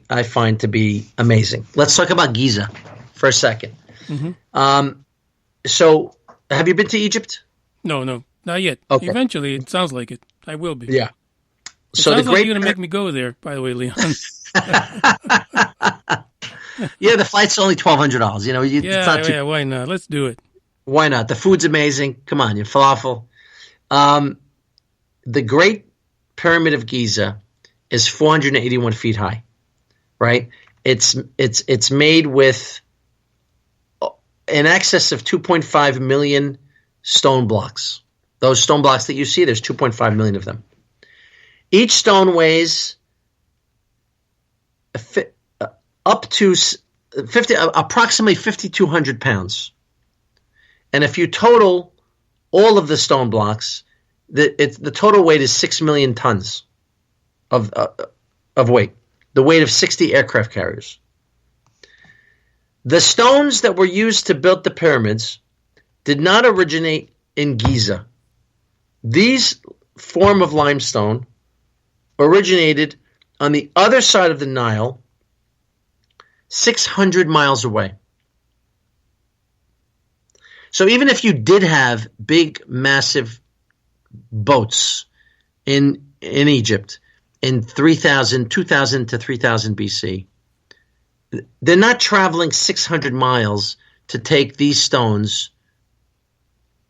S2: I find to be amazing. Let's talk about Giza for a second. Mm-hmm. So Have you been to Egypt?
S1: No, not yet.
S2: Okay.
S1: Eventually, it sounds like it. I will be.
S2: Yeah.
S1: It
S2: So
S1: sounds like you're going to make me go there, by the way, Leon.
S2: Yeah, the flight's only $1,200. You know, it's not too,
S1: why not? Let's do it.
S2: why not? The food's amazing. Come on, you falafel. The Great Pyramid of Giza is 481 feet high, right? It's made with in excess of 2.5 million stone blocks. Those stone blocks that you see, there's 2.5 million of them. Each stone weighs up to approximately 5,200 pounds. And if you total all of the stone blocks, the total weight is 6 million tons of weight, the weight of 60 aircraft carriers. The stones that were used to build the pyramids did not originate in Giza. These form of limestone originated on the other side of the Nile, 600 miles away. So even if you did have big, massive boats in Egypt in 2000 to 3000 BC, they're not traveling 600 miles to take these stones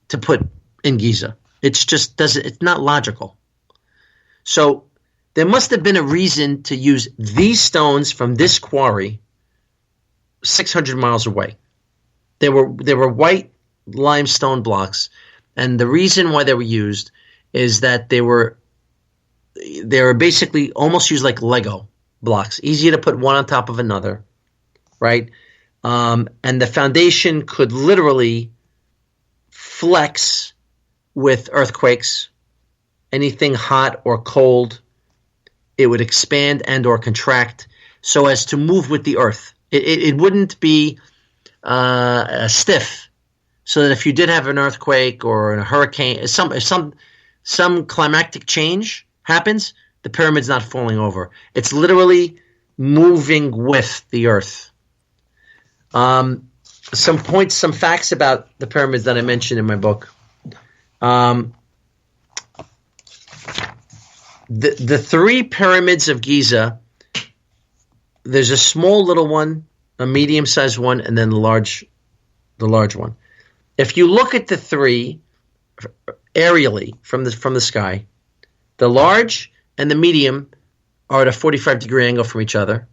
S2: to put in Giza. It's not logical. So there must have been a reason to use these stones from this quarry 600 miles away. They were white limestone blocks, and the reason why they were used is that they were basically almost used like Lego blocks, easy to put one on top of another, right? And the foundation could literally flex with earthquakes, anything hot or cold. It would expand and or contract so as to move with the earth. It wouldn't be stiff, so that if you did have an earthquake or a hurricane, some climactic change happens, the pyramid's not falling over. It's literally moving with the earth. Some facts about the pyramids that I mentioned in my book. The three pyramids of Giza, there's a small little one, a medium-sized one, and then the large one. If you look at the three aerially from the sky, the large and the medium are at a 45-degree angle from each other,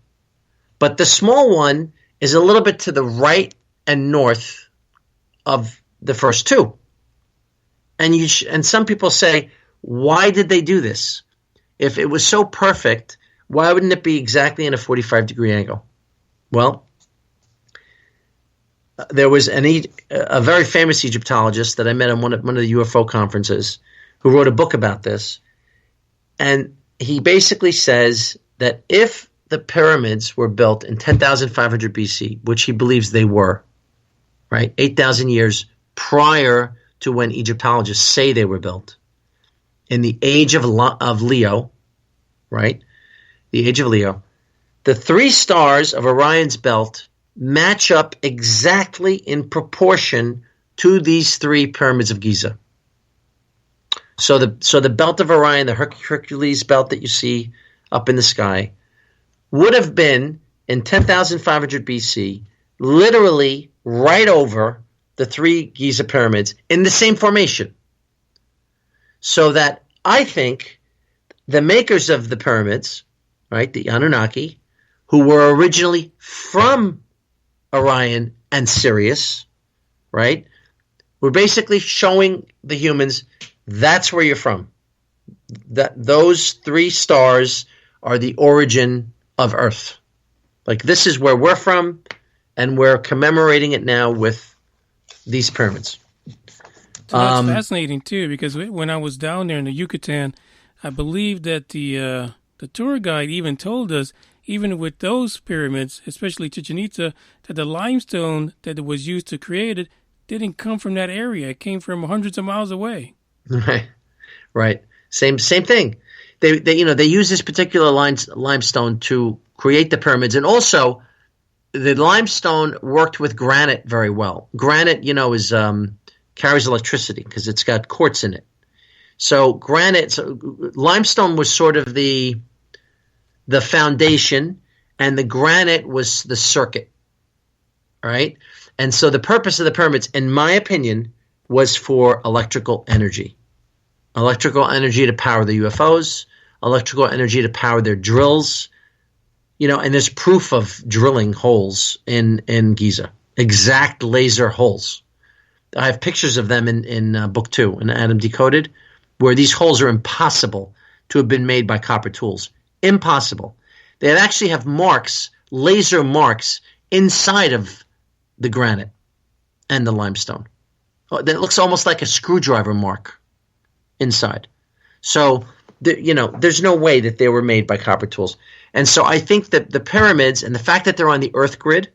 S2: but the small one is a little bit to the right and north of the first two. And some people say, why did they do this? If it was so perfect, why wouldn't it be exactly in a 45-degree angle? Well, there was a very famous Egyptologist that I met on one of the UFO conferences who wrote a book about this. And he basically says that if the pyramids were built in 10,500 BC, which he believes they were, right, 8,000 years prior to when Egyptologists say they were built, in the age of Leo, right, the age of Leo, the three stars of Orion's belt match up exactly in proportion to these three pyramids of Giza. So the belt of Orion, the Hercules belt that you see up in the sky, would have been in 10,500 BC, literally right over the three Giza pyramids in the same formation. So that I think the makers of the pyramids, right, the Anunnaki, who were originally from Orion and Sirius, right, were basically showing the humans, that's where you're from. That those three stars are the origin of Earth. Like, this is where we're from, and we're commemorating it now with these pyramids.
S1: So that's fascinating too, because when I was down there in the Yucatan, I believe that the tour guide even told us, even with those pyramids, especially Chichen Itza, that the limestone that was used to create it didn't come from that area. It came from hundreds of miles away.
S2: Right. Same thing. They use this particular limestone to create the pyramids, and also the limestone worked with granite very well. Granite, is carries electricity because it's got quartz in it. So limestone was sort of the foundation, and the granite was the circuit, right? And so the purpose of the pyramids, in my opinion, was for electrical energy to power the UFOs, electrical energy to power their drills, and there's proof of drilling holes in Giza, exact laser holes. I have pictures of them in book 2, in Adam Decoded, where these holes are impossible to have been made by copper tools. Impossible. They actually have marks, laser marks, inside of the granite and the limestone. That looks almost like a screwdriver mark inside. So, there's no way that they were made by copper tools. And so I think that the pyramids, and the fact that they're on the Earth grid,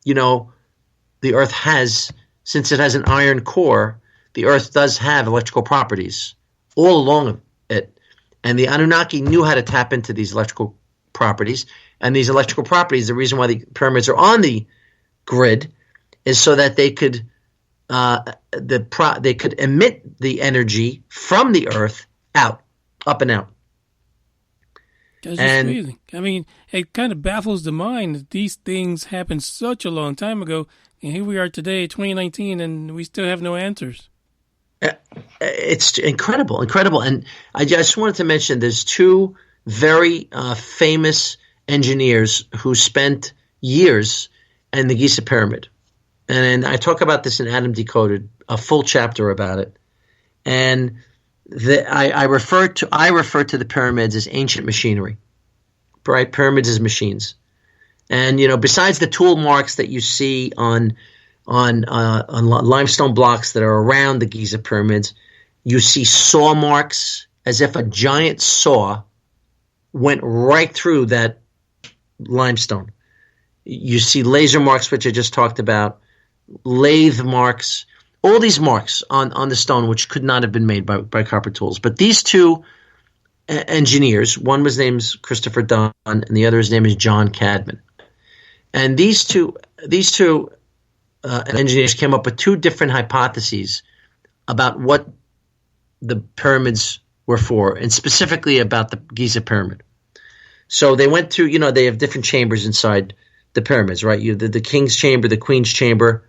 S2: the Earth since it has an iron core, the Earth does have electrical properties all along it. And the Anunnaki knew how to tap into these electrical properties. And these electrical properties, the reason why the pyramids are on the grid is so that they could they could emit the energy from the Earth up and out.
S1: That's just amazing. I mean, it kind of baffles the mind that these things happened such a long time ago, and here we are today, 2019, and we still have no answers.
S2: It's incredible. And I just wanted to mention there's 2 very famous engineers who spent years in the Giza pyramid. And I talk about this in Adam Decoded, a full chapter about it. And I refer to the pyramids as ancient machinery, right? Pyramids as machines. And, besides the tool marks that you see on limestone blocks that are around the Giza pyramids, you see saw marks as if a giant saw went right through that limestone. You see laser marks, which I just talked about, lathe marks, all these marks on the stone, which could not have been made by copper tools. But these 2 engineers, one was named Christopher Dunn, and the other's name is John Cadman. And these two engineers came up with 2 different hypotheses about what the pyramids were for, and specifically about the Giza pyramid. So they went to, they have different chambers inside the pyramids, right? You the king's chamber, the queen's chamber,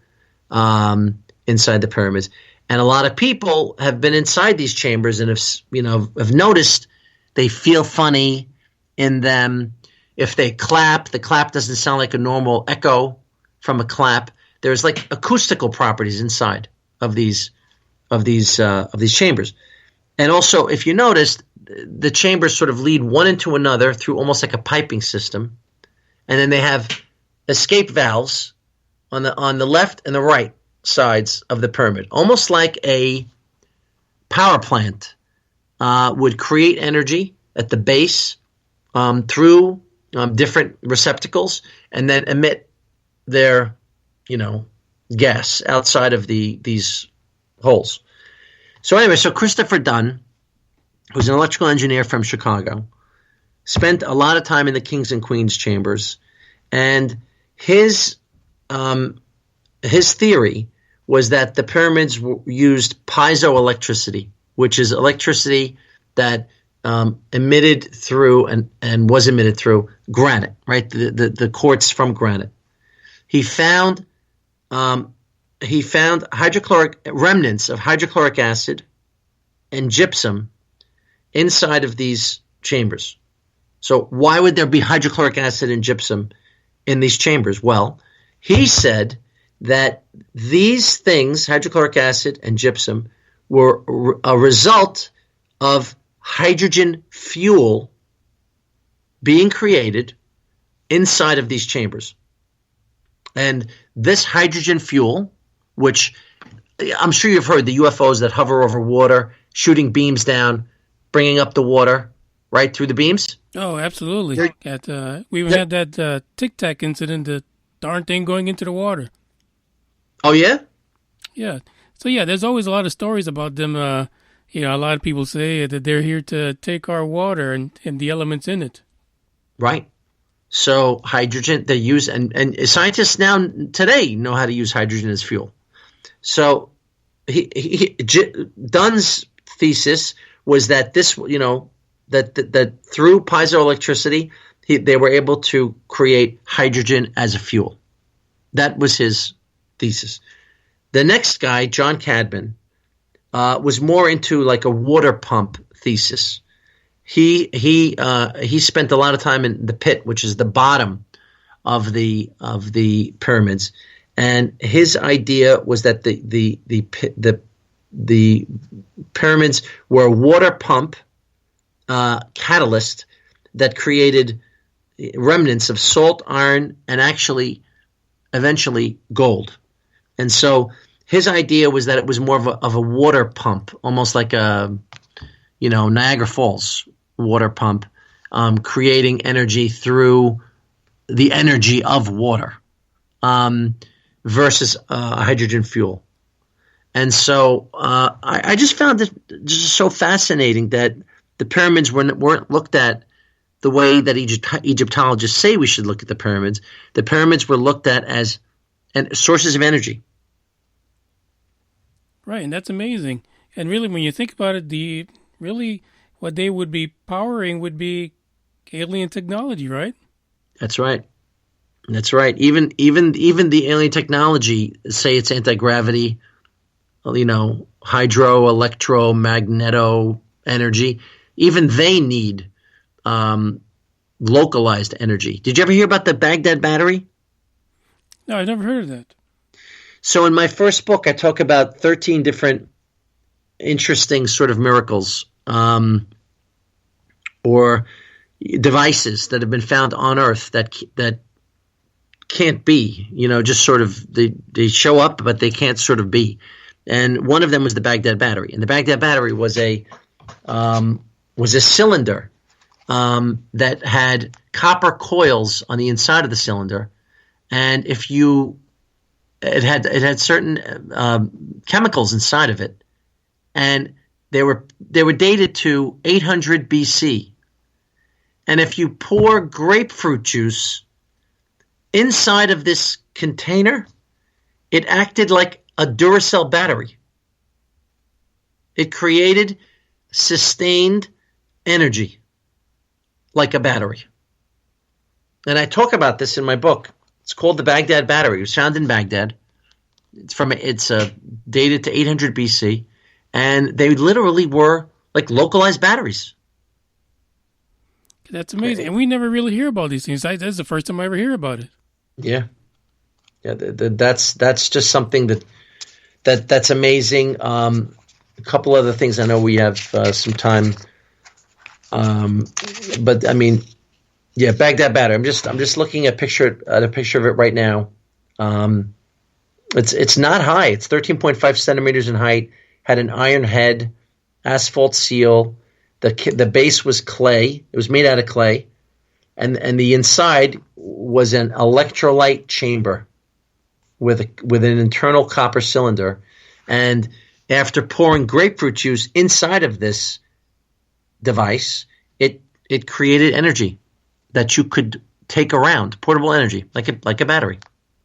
S2: inside the pyramids. And a lot of people have been inside these chambers and have noticed they feel funny in them. If they clap, the clap doesn't sound like a normal echo from a clap. There's like acoustical properties inside of these chambers. And also, if you noticed, the chambers sort of lead one into another through almost like a piping system. And then they have escape valves on the left and the right sides of the pyramid, almost like a power plant would create energy at the base through different receptacles, and then emit their gas outside of these holes. So anyway, so Christopher Dunn, who's an electrical engineer from Chicago, spent a lot of time in the king's and queen's chambers, and his theory was that the pyramids used piezoelectricity, which is electricity that emitted through and was emitted through granite, right? The quartz from granite. He found hydrochloric remnants of hydrochloric acid and gypsum inside of these chambers. So why would there be hydrochloric acid and gypsum in these chambers? Well, he said that these things, hydrochloric acid and gypsum, were a result of hydrogen fuel being created inside of these chambers. And this hydrogen fuel, which I'm sure you've heard, the UFOs that hover over water, shooting beams down, bringing up the water right through the beams.
S1: Oh, absolutely. We even had that Tic Tac incident, the darn thing going into the water.
S2: Oh, yeah?
S1: Yeah. So, yeah, there's always a lot of stories about them. A lot of people say that they're here to take our water and the elements in it. Right.
S2: So hydrogen, they use, and scientists now today know how to use hydrogen as fuel. So Dunn's thesis was that this, that through piezoelectricity, they were able to create hydrogen as a fuel. That was his thesis. The next guy, John Cadman, was more into like a water pump thesis. He spent a lot of time in the pit, which is the bottom of the pyramids, and his idea was that the pyramids were a water pump catalyst that created remnants of salt, iron, and eventually gold. And so his idea was that it was more of a water pump, almost like a Niagara Falls water pump, creating energy through the energy of water, versus hydrogen fuel. And so I just found it just so fascinating that the pyramids weren't looked at the way that Egyptologists say we should look at the pyramids. The pyramids were looked at as sources of energy.
S1: Right, and that's amazing. And really, when you think about it, what they would be powering would be alien technology, right?
S2: That's right. That's right. Even the alien technology, say it's anti-gravity, hydro, electro, magneto energy, even they need localized energy. Did you ever hear about the Baghdad Battery?
S1: No, I've never heard of that.
S2: So in my first book, I talk about 13 different interesting sort of miracles or devices that have been found on Earth that can't be, just sort of they show up, but they can't sort of be. And one of them was the Baghdad Battery, and the Baghdad Battery was a cylinder that had copper coils on the inside of the cylinder, and it had certain chemicals inside of it, and they were dated to 800 BC. And if you pour grapefruit juice inside of this container, it acted like a Duracell battery. It created sustained energy like a battery. And I talk about this in my book. It's called the Baghdad Battery. It was found in Baghdad. It's dated to 800 BC, and they literally were like localized batteries.
S1: That's amazing, and we never really hear about these things. That's the first time I ever hear about it.
S2: Yeah. That's just something that's amazing. A couple other things. I know we have some time, but I mean, yeah, Baghdad Battery. I'm just looking at a picture of it right now. It's not high. It's 13.5 centimeters in height. Had an iron head, asphalt seal. The base was clay. It was made out of clay, and the inside was an electrolyte chamber with an internal copper cylinder. And after pouring grapefruit juice inside of this device, it created energy that you could take around, portable energy, like a battery.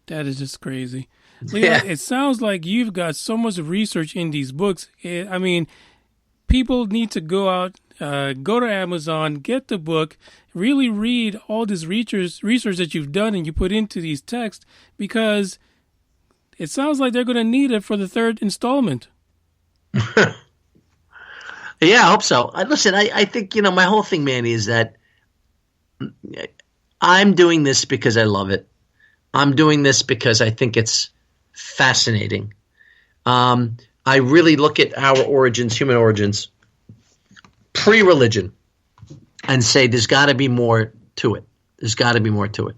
S1: That is just crazy. Leon, It sounds like you've got so much research in these books. I mean, people need to go out, go to Amazon, get the book, really read all this research that you've done and you put into these texts, because it sounds like they're going to need it for the third installment.
S2: Yeah, I hope so. Listen, I think, my whole thing, Manny, is that I'm doing this because I love it. I'm doing this because I think it's fascinating. I really look at our origins, human origins, pre-religion, and say there's got to be more to it. There's got to be more to it.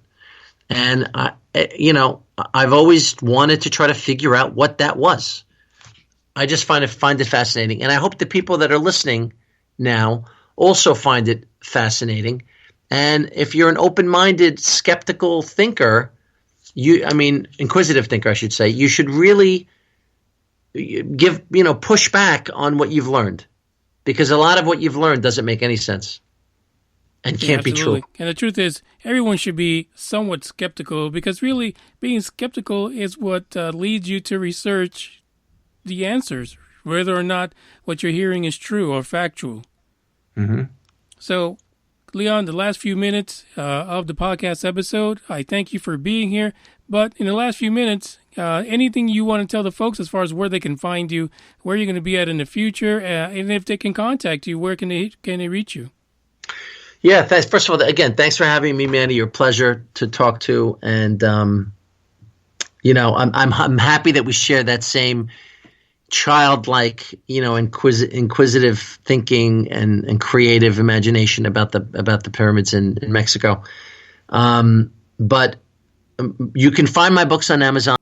S2: And, I've always wanted to try to figure out what that was. I just find it fascinating. And I hope the people that are listening now also find it fascinating. And if you're an open-minded, skeptical thinker, inquisitive thinker, I should say, you should really push back on what you've learned, because a lot of what you've learned doesn't make any sense and can't be true.
S1: And the truth is, everyone should be somewhat skeptical, because really being skeptical is what leads you to research the answers, whether or not what you're hearing is true or factual.
S2: Mm-hmm.
S1: So, Leon, the last few minutes of the podcast episode, I thank you for being here. But in the last few minutes, anything you want to tell the folks as far as where they can find you, where you're going to be at in the future, and if they can contact you, where can they reach you?
S2: Yeah, thanks. First of all, again, thanks for having me, Manny. You're a pleasure to talk to, and I'm happy that we share that same childlike, inquisitive thinking and creative imagination about the pyramids in Mexico. But you can find my books on Amazon.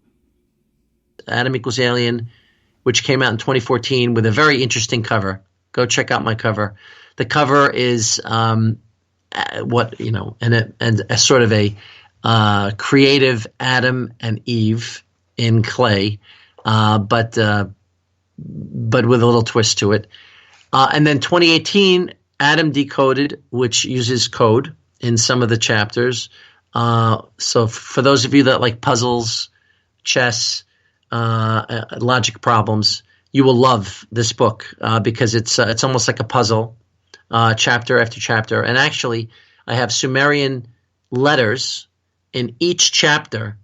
S2: Adam Equals Alien, which came out in 2014 with a very interesting cover. Go check out my cover. The cover is and a sort of a creative Adam and Eve in clay, but with a little twist to it. And then 2018, Adam Decoded, which uses code in some of the chapters. So for those of you that like puzzles, chess, logic problems, you will love this book because it's almost like a puzzle, chapter after chapter. And actually, I have Sumerian letters in each chapter.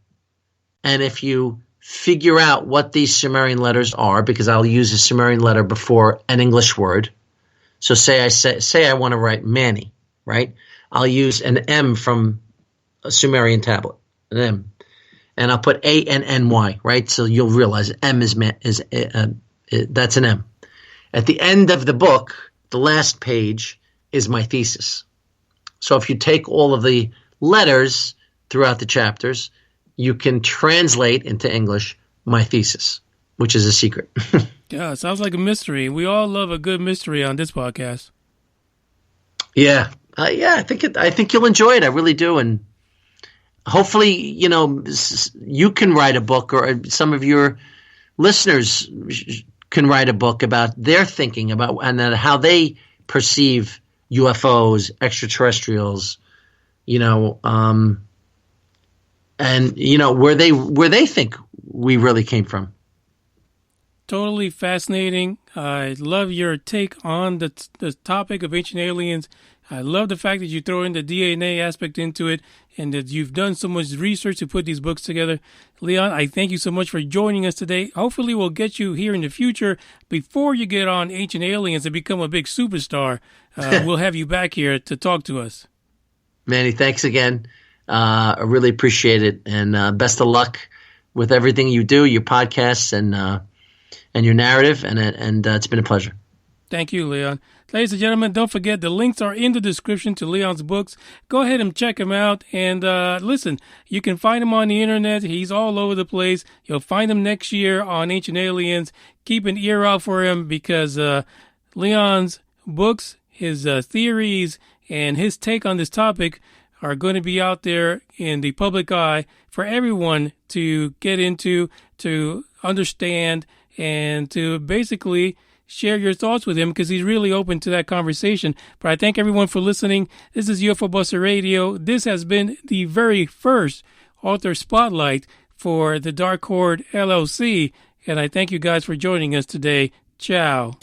S2: And if you figure out what these Sumerian letters are, because I'll use a Sumerian letter before an English word. So say I want to write Manny, right? I'll use an M from a Sumerian tablet, an M, and I'll put A-N-N-Y, right? So you'll realize M that's an M. At the end of the book, the last page is my thesis. So if you take all of the letters throughout the chapters, you can translate into English my thesis, which is a secret.
S1: Yeah, it sounds like a mystery. We all love a good mystery on this podcast.
S2: Yeah, I think you'll enjoy it. I really do, and hopefully, you can write a book, or some of your listeners can write a book about their thinking about and then how they perceive UFOs, extraterrestrials, and where they think we really came from.
S1: Totally fascinating. I love your take on the topic of ancient aliens. I love the fact that you throw in the DNA aspect into it and that you've done so much research to put these books together. Leon, I thank you so much for joining us today. Hopefully we'll get you here in the future before you get on Ancient Aliens and become a big superstar. We'll have you back here to talk to us. Manny,
S2: thanks again. I really appreciate it. And best of luck with everything you do, your podcasts and your narrative. And it's been a pleasure.
S1: Thank you, Leon. Ladies and gentlemen, don't forget the links are in the description to Leon's books. Go ahead and check him out. And listen, you can find him on the internet. He's all over the place. You'll find him next year on Ancient Aliens. Keep an ear out for him because Leon's books, his theories, and his take on this topic are going to be out there in the public eye for everyone to get into, to understand, and to basically share your thoughts with him because he's really open to that conversation. But I thank everyone for listening. This is UFO Buster Radio. This has been the very first author spotlight for the Dark Horde LLC. And I thank you guys for joining us today. Ciao.